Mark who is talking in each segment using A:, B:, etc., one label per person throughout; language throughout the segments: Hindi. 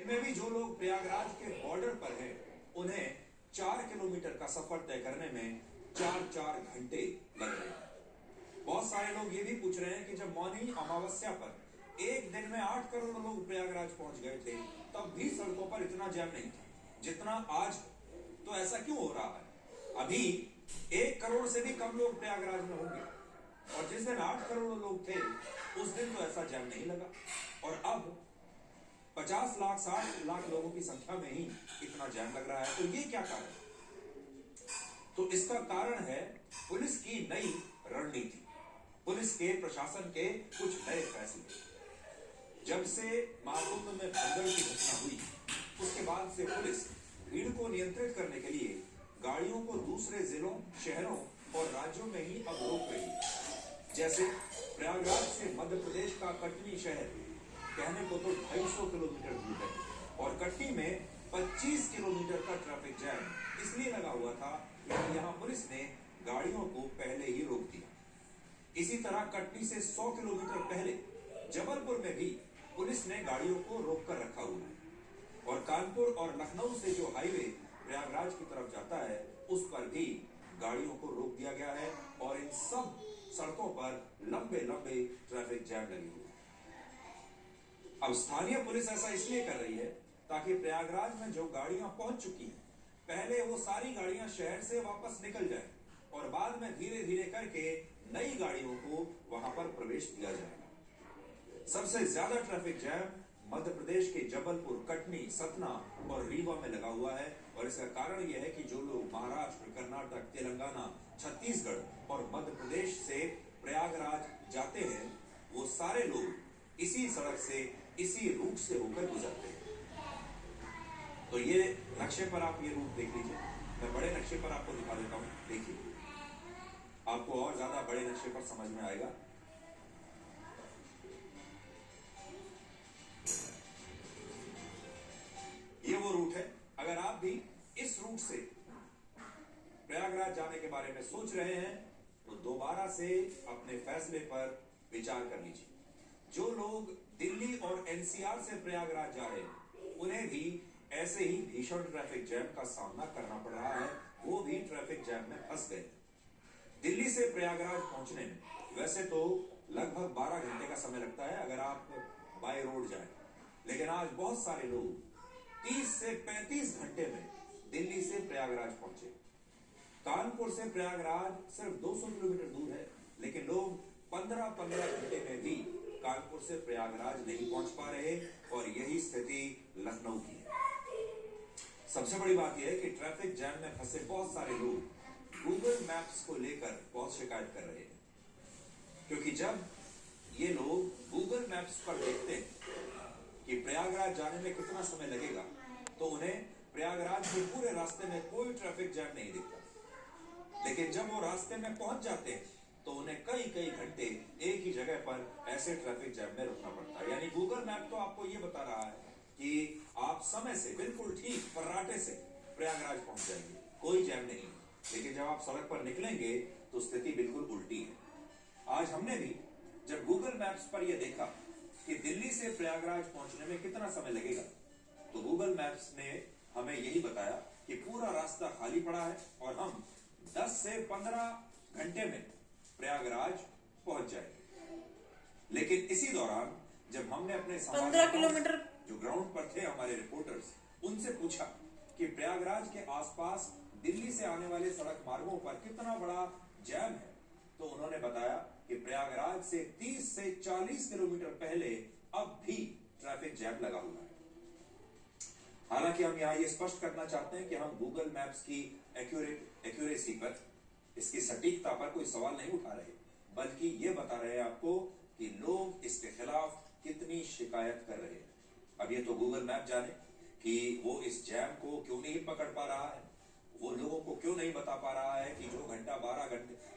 A: इनमें भी जो लोग प्रयागराज के बॉर्डर पर हैं, उन्हें 4 किलोमीटर का सफर तय करने में 4-4 घंटे लग रहे हैं। बहुत सारे लोग ये भी पूछ रहे हैं कि जब मौनी अमावस्या पर एक दिन में 8 करोड़ लोग प्रयागराज पहुंच गए थे, तब भी सड़कों पर इतना जैम नहीं था जितना आज। तो ऐसा क्यों हो रहा है? अभी 1 करोड़ से भी कम लोग प्रयागराज में होंगे, और जिस दिन 8 करोड़ लोग थे उस दिन तो ऐसा जैम नहीं लगा, और अब 50 लाख 60 लाख लोगों की संख्या में ही इतना जैम लग रहा है। तो ये क्या कारण है? तो इसका कारण है पुलिस की नई रणनीति, पुलिस के प्रशासन के कुछ नए फैसले। जब से महाकुंभ में भगदड़ की घटना हुई, उसके बाद से पुलिस भीड़ को नियंत्रित करने के लिए गाड़ियों को दूसरे जिलों, शहरों और राज्यों में ही अब रोक रही है। जैसे प्रयागराज से मध्य प्रदेश का कटनी शहर कहने को तो 250 किलोमीटर दूर है, और कटनी में 25 किलोमीटर का ट्रैफिक जैम इसलिए लगा हुआ था क्योंकि यहाँ पुलिस ने गाड़ियों को पहले ही रोक दिया। इसी तरह कटनी से 100 किलोमीटर पहले जबलपुर में भी पुलिस ने गाड़ियों को रोककर रखा हुआ है, और कानपुर और लखनऊ से जो हाईवे प्रयागराज की तरफ जाता है, उस पर भी गाड़ियों को रोक दिया गया है, और इन सब सड़कों पर लंबे लंबे ट्रैफिक जैम लगे हुए हैं। अब स्थानीय पुलिस ऐसा इसलिए कर रही है ताकि प्रयागराज में जो गाड़ियां पहुंच चुकी हैं, पहले वो सारी गाड़ियां शहर से वापस निकल जाए, और बाद में धीरे धीरे करके नई गाड़ियों को वहां पर प्रवेश दिया जाएगा। सबसे ज्यादा ट्रैफिक जैम मध्य प्रदेश के जबलपुर, कटनी, सतना और रीवा में लगा हुआ है, और इसका कारण यह है कि जो लोग महाराष्ट्र, कर्नाटक, तेलंगाना, छत्तीसगढ़ और मध्य प्रदेश से प्रयागराज जाते हैं, वो सारे लोग इसी सड़क से, इसी रूट से होकर गुजरते हैं। तो ये नक्शे पर आप ये रूट देख लीजिए, मैं बड़े नक्शे पर आपको दिखा देता हूं, देखिए, आपको और ज्यादा बड़े नक्शे पर समझ में आएगा। ये वो रूट है। अगर आप भी इस रूट से प्रयागराज जाने के बारे में सोच रहे हैं, तो दोबारा से अपने फैसले पर विचार कर लीजिए। जो लोग दिल्ली और एनसीआर से प्रयागराज जा रहे हैं, उन्हें भी ऐसे ही भीषण ट्रैफिक जैम का सामना करना पड़ रहा है, वो भी ट्रैफिक जैम में फंस गए। दिल्ली से प्रयागराज पहुंचने में वैसे तो लगभग 12 घंटे का समय लगता है अगर आप बाय रोड जाएं, लेकिन आज बहुत सारे लोग 30 से 35 घंटे में दिल्ली से प्रयागराज पहुंचे। कानपुर से प्रयागराज सिर्फ 200 किलोमीटर दूर है, लेकिन लोग 15-15 घंटे में भी कानपुर से प्रयागराज नहीं पहुंच पा रहे, और यही स्थिति लखनऊ की है। सबसे बड़ी बात यह है कि ट्रैफिक जैम में फंसे बहुत सारे लोग गूगल मैप्स को लेकर बहुत शिकायत कर रहे हैं, क्योंकि जब ये लोग गूगल मैप्स पर देखते हैं कि प्रयागराज जाने में कितना समय लगेगा, तो उन्हें प्रयागराज के पूरे रास्ते में कोई ट्रैफिक जैम नहीं दिखता। लेकिन जब वो रास्ते में पहुंच जाते हैं, तो उन्हें कई कई घंटे एक ही जगह पर ऐसे ट्रैफिक जैम में रुकना पड़ता है। यानी गूगल मैप तो आपको ये बता रहा है कि आप समय से बिल्कुल ठीक फर्राटे से प्रयागराज पहुंच जाएंगे, कोई जैम नहीं, लेकिन जब आप सड़क पर निकलेंगे तो स्थिति बिल्कुल उल्टी है। आज हमने भी जब गूगल मैप्स पर यह देखा कि दिल्ली से प्रयागराज पहुंचने में कितना समय लगेगा, तो गूगल मैप्स ने हमें यही बताया कि पूरा रास्ता खाली पड़ा है और हम 10 से 15 घंटे में प्रयागराज पहुंच जाएंगे। लेकिन इसी दौरान जब हमने अपने
B: 15 किलोमीटर
A: जो ग्राउंड पर थे, हमारे रिपोर्टर्स, उनसे पूछा कि प्रयागराज के आसपास दिल्ली से आने वाले सड़क मार्गों पर कितना बड़ा जैम है, तो उन्होंने बताया कि प्रयागराज से 30 से 40 किलोमीटर पहले अब भी ट्रैफिक जैम लगा हुआ है। हालांकि हम यहां ये स्पष्ट करना चाहते हैं कि हम गूगल मैप्स की एक्यूरेसी पर, इसकी सटीकता पर कोई सवाल नहीं उठा रहे, बल्कि ये बता रहे हैं आपको कि लोग इसके खिलाफ कितनी शिकायत कर रहे हैं। अब ये तो गूगल मैप जाने कि वो इस जैम को क्यों नहीं पकड़ पा रहा है, वो लोगों को क्यों नहीं बता पा रहा है कि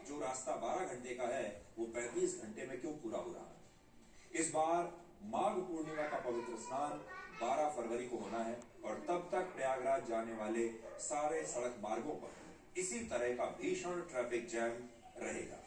A: जो रास्ता 12 घंटे का है, वो 35 घंटे में क्यों पूरा हो रहा है। इस बार माघ पूर्णिमा का पवित्र स्नान 12 फरवरी को होना है, और तब तक प्रयागराज जाने वाले सारे सड़क मार्गों पर इसी तरह का भीषण ट्रैफिक जैम रहेगा।